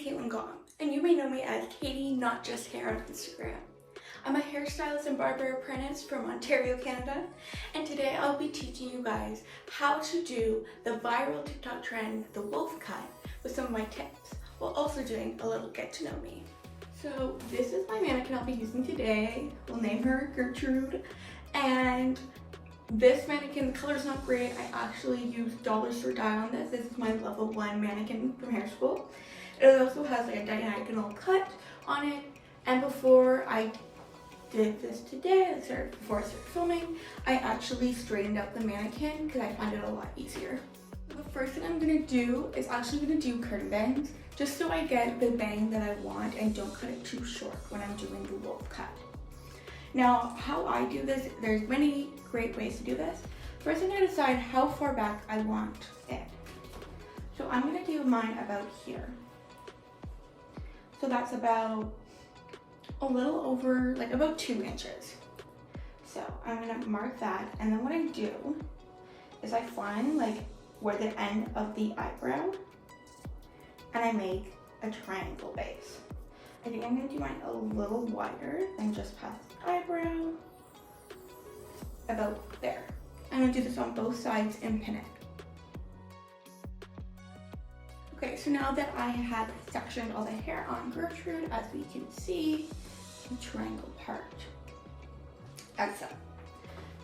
and you may know me as Katie, not just hair on Instagram. I'm a hairstylist and barber apprentice from Ontario, Canada, and today I'll be teaching you guys how to do the viral TikTok trend, the wolf cut, with some of my tips, while also doing a little get to know me. So this is my mannequin I'll be using today. We'll name her Gertrude, and this mannequin, the color's not great. I actually used dollar store dye on this. This is my level 1 mannequin from hair school. It also has like a diagonal cut on it, and before I did this today, before I started filming, I actually straightened out the mannequin because I found it a lot easier. The first thing I'm gonna do is actually gonna do curtain bangs, just so I get the bang that I want and don't cut it too short when I'm doing the wolf cut. Now, how I do this, there's many great ways to do this. First, I'm gonna decide how far back I want it. So I'm gonna do mine about here. So that's about a little over, like about 2 inches. So I'm gonna mark that, and then what I do is I find like where the end of the eyebrow, and I make a triangle base. I think I'm gonna do mine a little wider than just past the eyebrow, about there. I'm gonna do this on both sides and pin it. Okay, so now that I have sectioned all the hair on Gertrude, as we can see, the triangle part. That's so.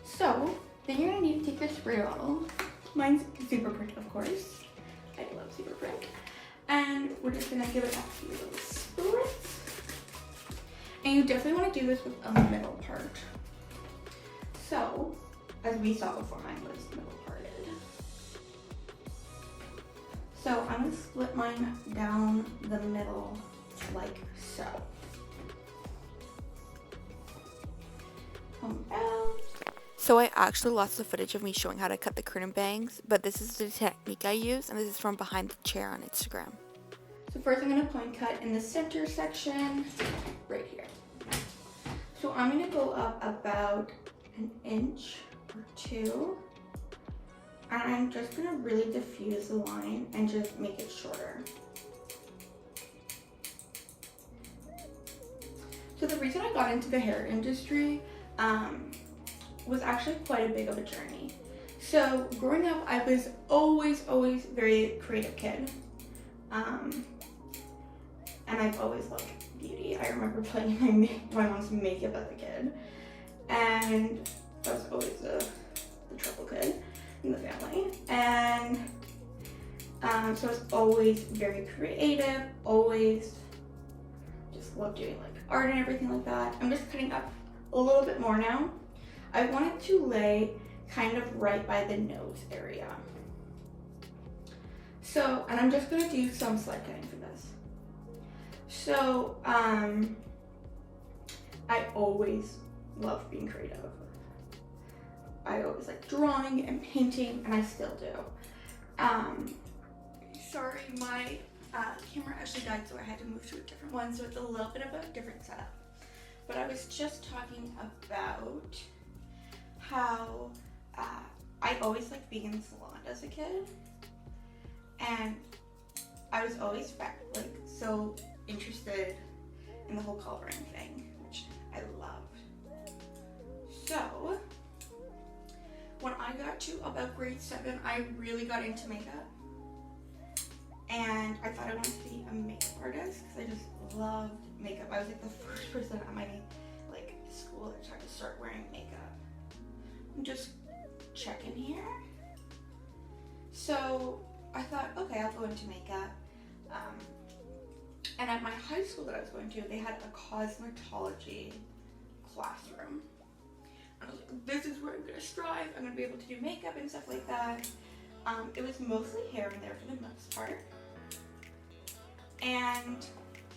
So, then you're gonna need to take your spray bottle. Mine's super print, of course. I love super print. And we're just gonna give it a few little spritz. And you definitely wanna do this with a middle part. So, as we saw before, mine was middle parted. So I'm gonna split mine down the middle like so. Come out. So I actually lost the footage of me showing how to cut the curtain bangs, but this is the technique I use, and this is from behind the chair on Instagram. So first I'm gonna point cut in the center section, right here. So I'm gonna go up about 1 inch or 2. And I'm just gonna really diffuse the line and just make it shorter. So the reason I got into the hair industry was actually quite a big of a journey. So growing up, I was always very creative kid. And I've always loved beauty. I remember playing my mom's makeup as a kid. And I was always the trouble kid in the family, and so I was always very creative, always just loved doing like art and everything like that. I'm just cutting up a little bit more now. I want it to lay kind of right by the nose area. So, and I'm just gonna do some slide cutting for this. So, I always love being creative. I always like drawing and painting, and I still do. Sorry, my camera actually died, so I had to move to a different one, so it's a little bit of a different setup. But I was just talking about how I always liked being in the salon as a kid, and I was always like so interested in the whole coloring thing, which I loved. So when I got to about grade 7, I really got into makeup, and I thought I wanted to be a makeup artist because I just loved makeup. I was like the first person at my like school that tried to start wearing makeup. I'm just checking here. So I thought, okay, I'll go into makeup. And at my high school that I was going to, they had a cosmetology classroom. I was like, this is where I'm gonna strive. I'm gonna be able to do makeup and stuff like that. It was mostly hair in there for the most part. And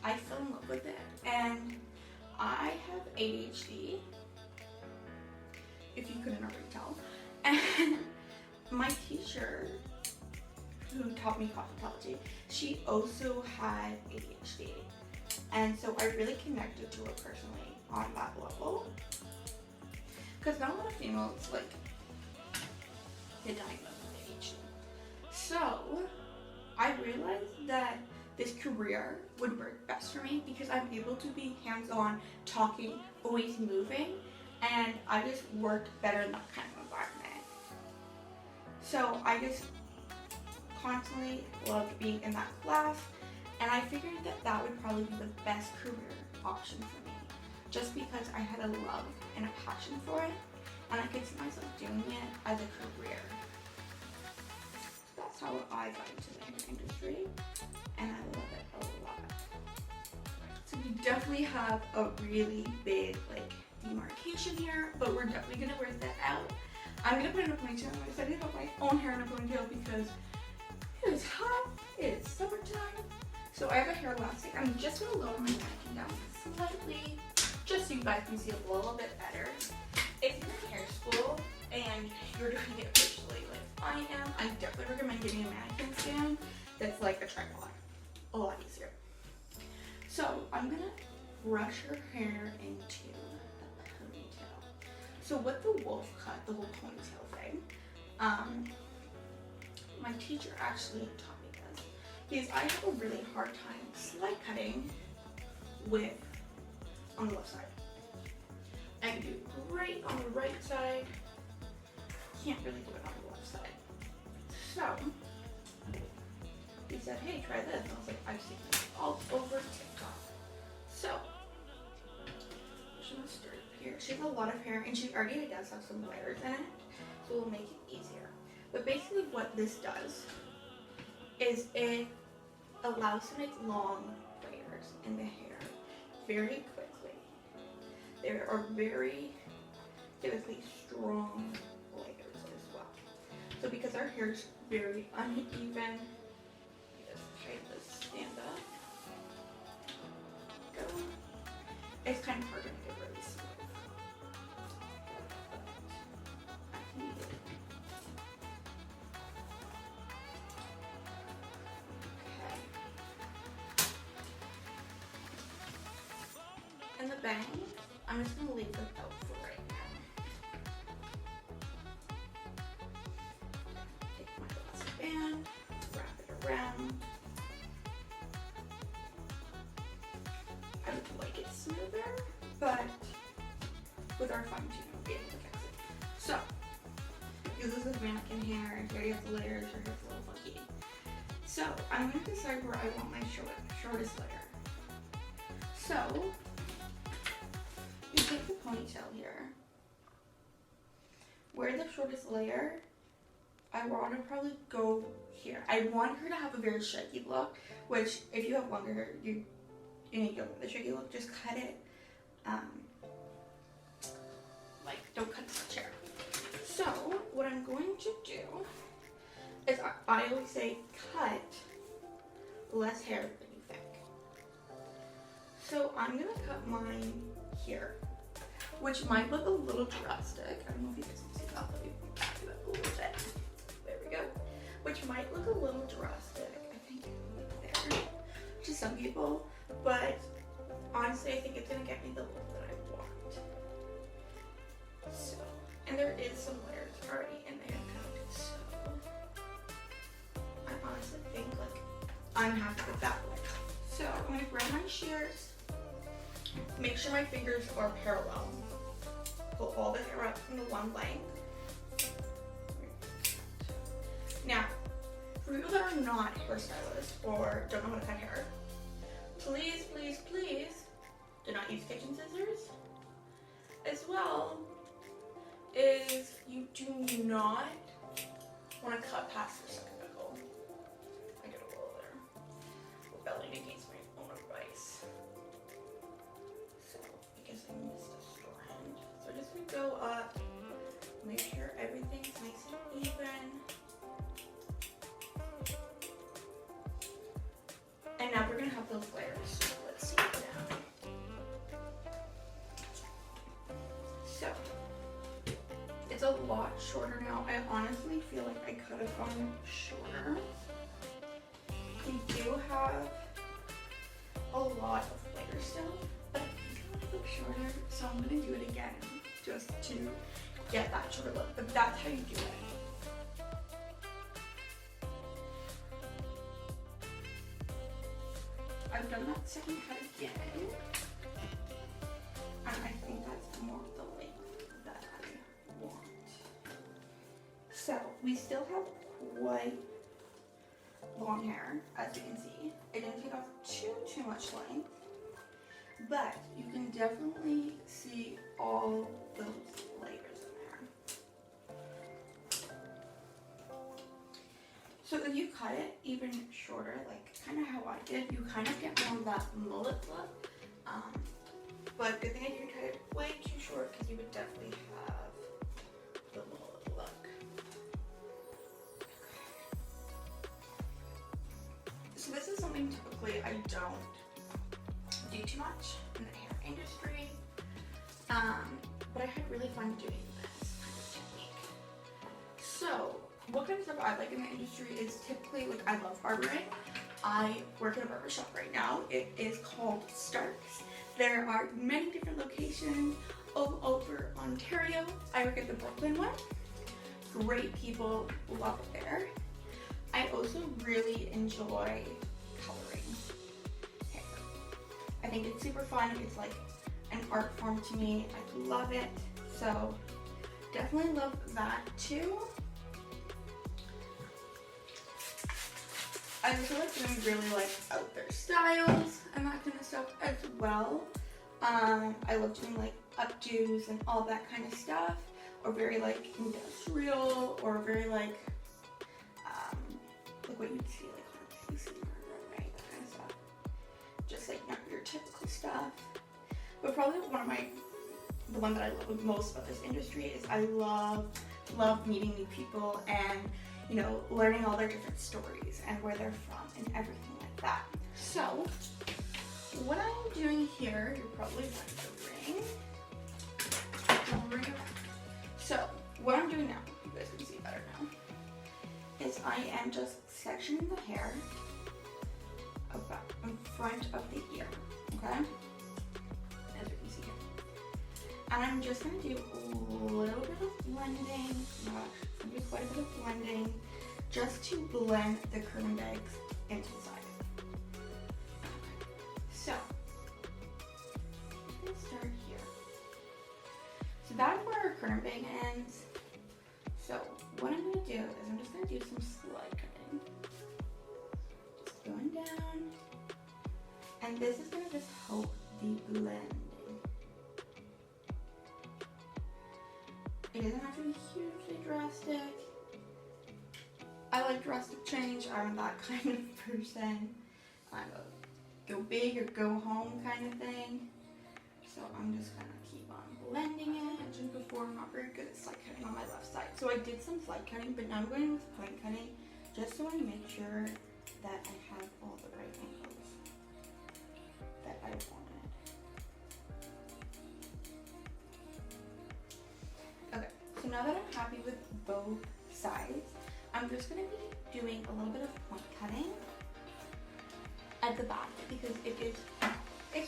I fell in love with it. And I have ADHD, if you couldn't already tell. And my teacher, who taught me cosmetology, she also had ADHD. And so I really connected to her personally on that level. Because not a lot of females like get diagnosed with ADHD. So I realized that this career would work best for me because I'm able to be hands-on, talking, always moving, and I just worked better in that kind of environment. So I just constantly loved being in that class, and I figured that that would probably be the best career option for me, just because I had a love and a passion for it, and I could see myself doing it as a career. So that's how I got into the hair industry, and I love it a lot. So we definitely have a really big demarcation here, but we're definitely gonna work that out. I'm gonna put it in a ponytail. I decided to put my own hair in a ponytail because it is hot, it is summertime. So I have a hair elastic. I'm just gonna lower my mannequin down slightly, just so you guys can see a little bit better. If you're in hair school and you're doing it officially like I am, I definitely recommend getting a mannequin stand that's like a tripod. A lot easier. So I'm gonna brush her hair into a ponytail. So with the wolf cut, the whole ponytail thing, my teacher actually taught me this because I have a really hard time slide cutting with on the left side. I can do great on the right side, can't really do it on the left side. So he said, hey, try this. And I was like, I've seen this all over TikTok. So I'm just gonna start here. She has a lot of hair and she already does have some layers in it, so it'll make it easier. But basically what this does is it allows to make long layers in the hair very quickly. There are very typically strong layers as well. So because our hair is very uneven, just try to stand up. Go. It's kind of hard to make it really smooth. I can do it. Okay. And the bangs, I'm just gonna leave them out for right now. Take my elastic band, wrap it around. I would like it smoother, but with our fine tune, we'll be able to fix it. So, because this is mannequin hair, and here has the layers, her hair's a little funky. So, I'm going to decide where I want my shortest layer. So, you take the ponytail here. Where the shortest layer, I want to probably go here. I want her to have a very shaky look, which if you have longer hair, you need to go with the shaky look. Just cut it, don't cut the chair. So what I'm going to do is I always say cut less hair than you think. So I'm gonna cut mine here, which might look a little drastic. I don't know if you guys can see that, but we can do it a little bit. There we go. Which might look a little drastic, I think, there, to some people. But honestly, I think it's gonna get me the look that I want. So, and there is some layers already in there, so I honestly think I'm happy with that one. So I'm gonna grab my shears, make sure my fingers are parallel, pull all the hair up into one length. Now, for people that are not hairstylists or don't know how to cut hair, please, please, please do not use kitchen scissors. As well is you do not want to cut past your second knuckle. I did a little there. Rebelling against my own advice. So, because I missed a strand. So just gonna go up, make sure everything's nice and even. And now we're gonna have those layers. So let's see it now. So it's a lot shorter now. I honestly feel like I could have gone shorter. We do have a lot of layers still, but I think I want to look shorter, so I'm gonna do it again just to get that shorter look. But that's how you do it. I've done that second cut again. And I think that's more of the length that I want. So we still have quite long hair, as you can see. It didn't take off too much length, but you can definitely see all those layers in there. So if you cut it even shorter, like kind of how I did, you kind of get more of that mullet look. But good thing I didn't cut it way too short because you would definitely have the mullet look. So this is something typically I don't do too much in the hair industry, but I had really fun doing this kind of technique. So what kind of stuff I like in the industry is typically, like, I love barbering. I work at a barber shop right now. It is called Starks. There are many different locations all over Ontario. I work at the Brooklyn one. Great people, love it there. I also really enjoy coloring hair. I think it's super fun. It's like an art form to me. I love it. So definitely love that too. I also like doing really like out there styles and that kind of stuff as well. I love doing like updos and all that kind of stuff, or very like industrial, or very like what you'd see like on a PC or right, that kind of stuff. Just like not your typical stuff. But probably the one that I love most about this industry is I love meeting new people and, you know, learning all their different stories and where they're from and everything like that. So what I'm doing here, you're probably wondering. So what I'm doing now, you guys can see better now, is I am just sectioning the hair about in front of the ear, okay? As you can see here. And I'm just gonna do a little bit of blending, I'm gonna do quite a bit of blending, just to blend the curtain bags into the side. So, let's start here. So that's where our curtain bag ends. So what I'm gonna do is I'm just gonna do some slide cutting. Just going down. And this is gonna just help the blending. It doesn't have to be hugely drastic. I like drastic change. I'm that kind of person. I'm a go big or go home kind of thing. So I'm just gonna keep on blending it. I mentioned before, I'm not very good at slide cutting on my left side. So I did some slide cutting, but now I'm going with point cutting just so I make sure that I have all the right angles that I wanted. Okay, so now that I'm happy with both sides, I'm just going to be doing a little bit of point cutting at the back because it's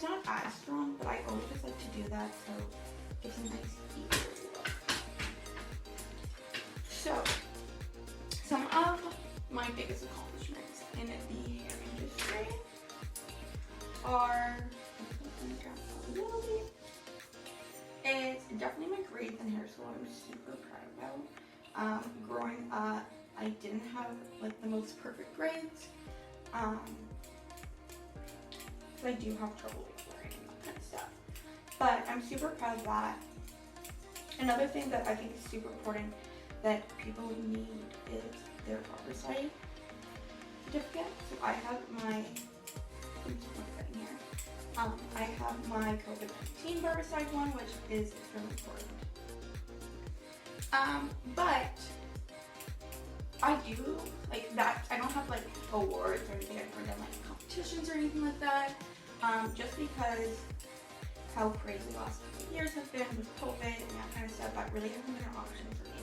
not as strong, but I always just like to do that so it's a nice equal look. So, some of my biggest accomplishments in the hair industry are, a little bit, it's definitely my grades in hair school I'm super proud about. Growing up, I didn't have like the most perfect grades. So I do have trouble learning and that kind of stuff. But I'm super proud of that. Another thing that I think is super important that people need is their barber site certificate. So I have my, I have my COVID-19 barber site one, which is extremely important. But I do like that. I don't have like awards or anything. I've never done like competitions or anything like that. Just because how crazy the last couple of years have been with COVID and that kind of stuff, that really hasn't been an option for me.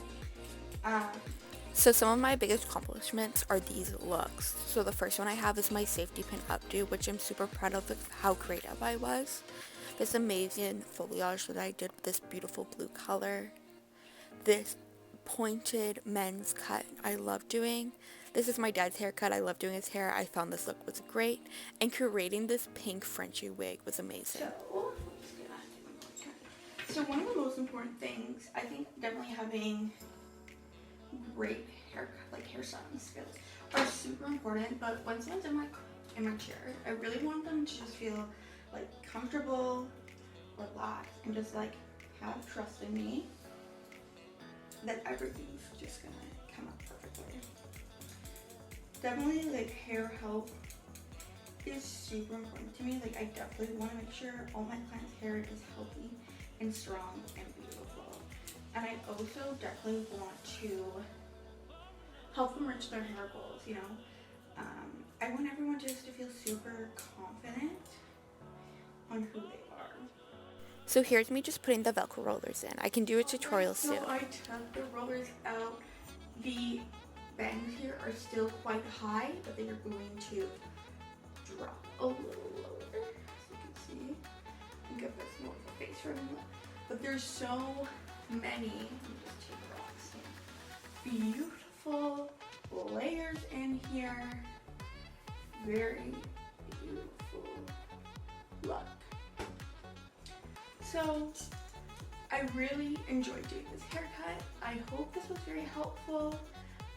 So some of my biggest accomplishments are these looks. So the first one I have is my safety pin updo, which I'm super proud of how creative I was. This amazing foliage that I did with this beautiful blue color. This pointed men's cut I love doing. This is my dad's haircut. I love doing his hair. I found this look was great, and creating this pink Frenchy wig was amazing. So one of the most important things, I think definitely having great hairstyling skills are super important, but when someone's in my chair, I really want them to just feel like comfortable, relaxed, and just like have trust in me that everything's just gonna come out perfectly. Definitely like hair health is super important to me. Like I definitely want to make sure all my clients' hair is healthy and strong and beautiful. And I also definitely want to help them reach their hair goals, you know. I want everyone just to feel super confident on who they are. So here's me just putting the Velcro rollers in. I can do a tutorial soon. So I took the rollers out. The bangs here are still quite high, but they are going to drop a little lower, as you can see. And give this more of a face for them. But there's so many, let me just take it off, beautiful layers in here. Very beautiful look. So I really enjoyed doing this haircut. I hope this was very helpful.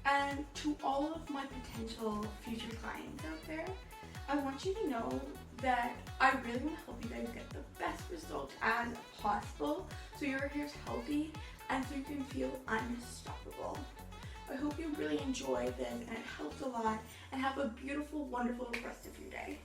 And to all of my potential future clients out there, I want you to know that I really want to help you guys get the best results as possible so your hair's healthy and so you can feel unstoppable. I hope you really enjoyed this and it helped a lot, and have a beautiful, wonderful rest of your day.